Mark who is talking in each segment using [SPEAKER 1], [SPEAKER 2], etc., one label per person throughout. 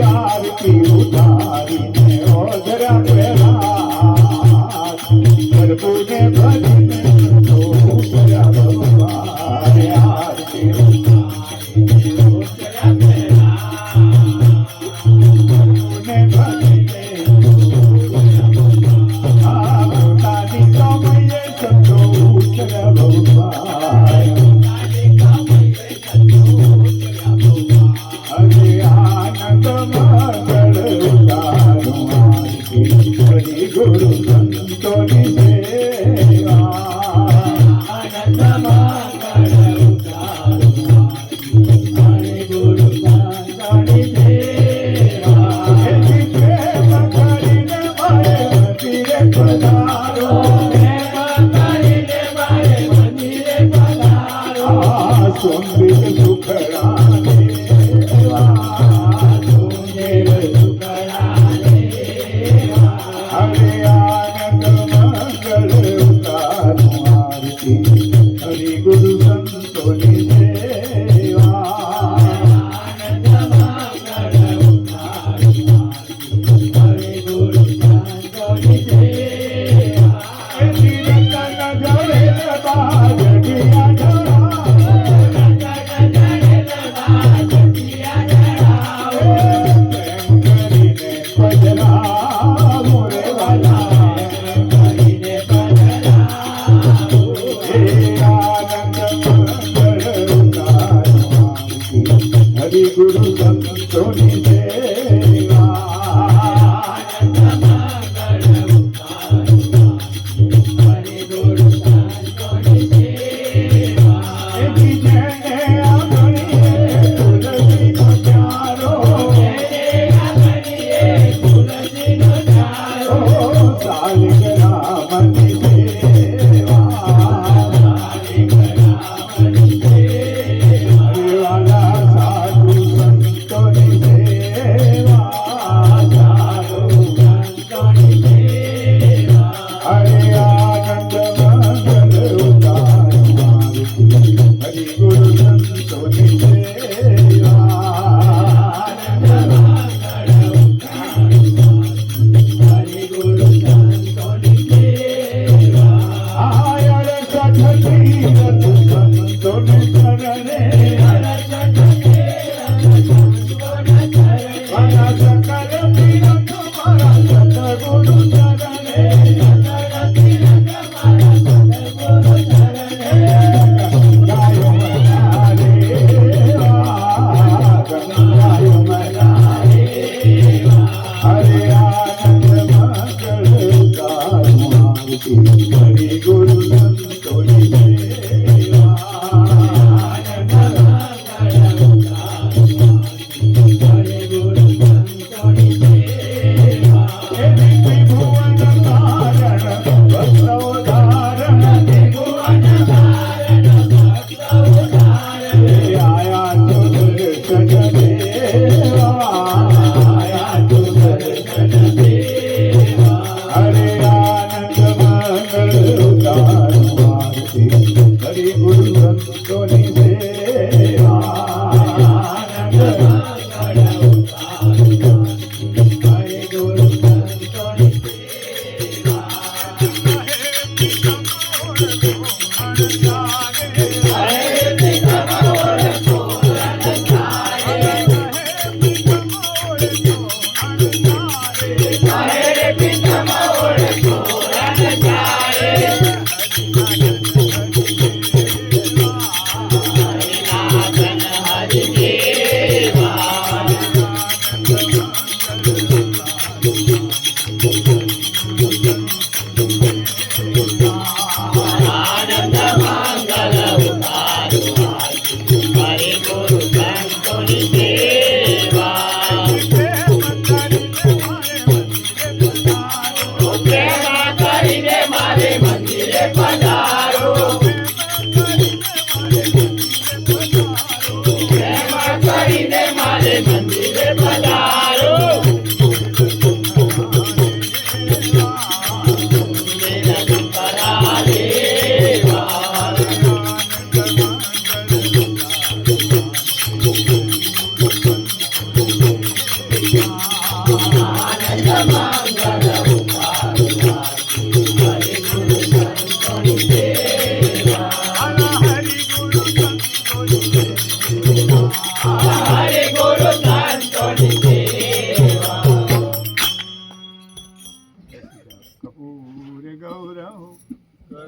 [SPEAKER 1] आरती उतारी ने ओ हरे आनंद मंगल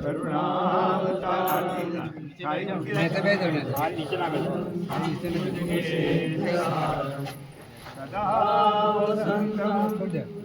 [SPEAKER 1] સદા વસંતં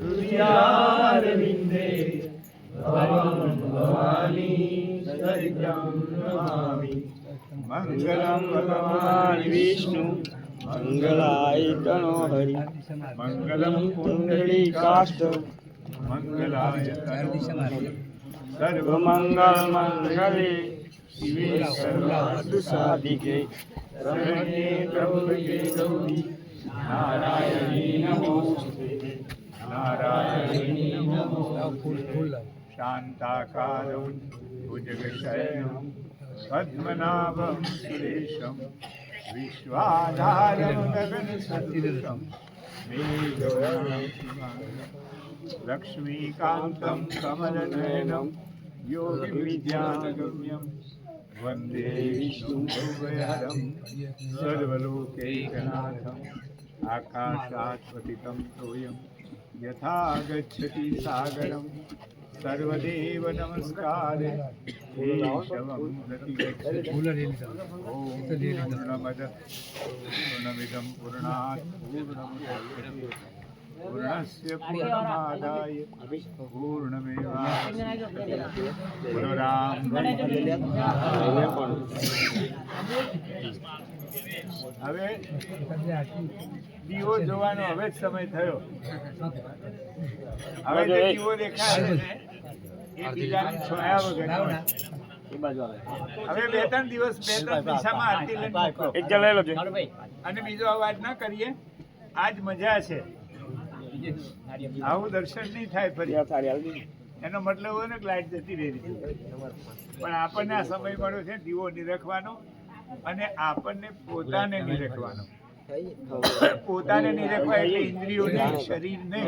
[SPEAKER 1] હૃદયારવિંદે ભવાની સદિત્યં નમામિ મંગલં ભગવાન વિષ્ણુ મંગલાય તનો હરિ મંગલં પુંડરીકાષ્ઠ મંગલાય સર્વમંગલ મંગલે શિવે સર્વાર્થ સાધિકે શરણ્યે ત્ર્યંબકે ગૌરી નારાયણી નમોસ્તુતે નારાયણી નમોસ્તુતે શાંતાકારં ભુજગશયनं પદ્મનાભં સુરેશं વિશ્વાધારं ગગનસદૃશं મેઘवर्णं લક્ષ્મીકાન્तं કમલનયनं યોગવિદ્યાગમ્યं વંદે વિષ્ણુભવહરં સર્વલોકૈકનાથम् આકાશાत् પતિतं તોયં યથા ગચ્છતિ સાગરં સર્વદેવ નમસ્કારે કેશવં પ્રતિગચ્છતિ ઓમ પૂર્ણમદ પૂર્ણમિદં પૂર્ણાत् પૂર્ણમુદચ્યતે પૂર્ણસ્ય પૂર્ણમાદાય પૂર્ણમેવાવશિષ્યતે બોલો રામ. હવે દીવો જોવાનો હવે જ સમય થયો. હવે જે દીવો દેખાય ને એ બીજાની છોયા વગર હવે બે ત્રણ દિવસ બે ત્રણ દિશામાં આરતી લઈને મોકલો. અને બીજો અવાજ ના કરીએ. આજ મજા છે. આવું દર્શન નહીં થાય ફરી. એનો મતલબ હોય ને લાઈટ જતી રહી પણ આપણને આ સમય મળ્યો છે દીવો નિરખવાનો અને આપણને પોતાને નિરખવાનો. પોતાને નિરખવા એટલે ઇન્દ્રિયોને શરીરને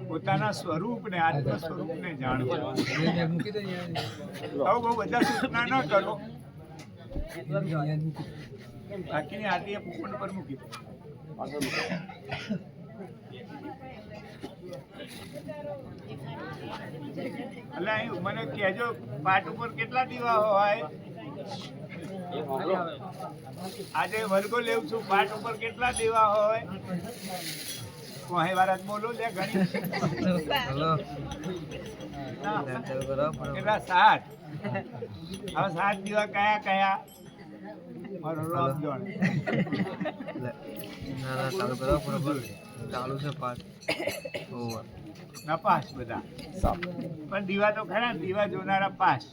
[SPEAKER 1] પોતાના સ્વરૂપને આત્મ સ્વરૂપને જાણવું. આવું બહુ બધા સૂચના ન કરો. બાકીની આરતી પૂપણ પર મૂકી એટલે મને કહેજો પાટ ઉપર કેટલા દીવા હોય. આજે વર્ગો લેવું છું. પાટ ઉપર કેટલા દીવા હોય કોઈ વાર બોલો લે ઘણી કેટલા 7. હવે 7 દીવા કયા કયા મારો રોમ જોણ ચાલુ છે પાઠ નપાસ બધા પણ દીવા તો ખરા. દીવા જોનારા પાસ.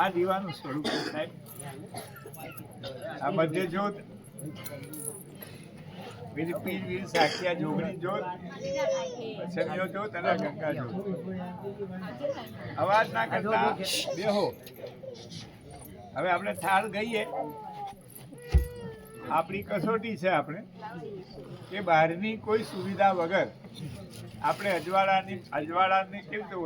[SPEAKER 1] આ દીવાનું સ્વરૂપ સાહેબ. આ મધ્ય જ્યોત વીર પીર વીર સાખિયા જોગણી જ્યોત પછમીઓ જ્યોત અને ગંગા જ્યોત. અવાજ ના કરતા બેહો. હવે આપણે થાળ ગઈએ. આપણી કસોટી છે આપણે કે બહારની કોઈ સુવિધા વગર આપણે અજવાળાની કેવી રીતે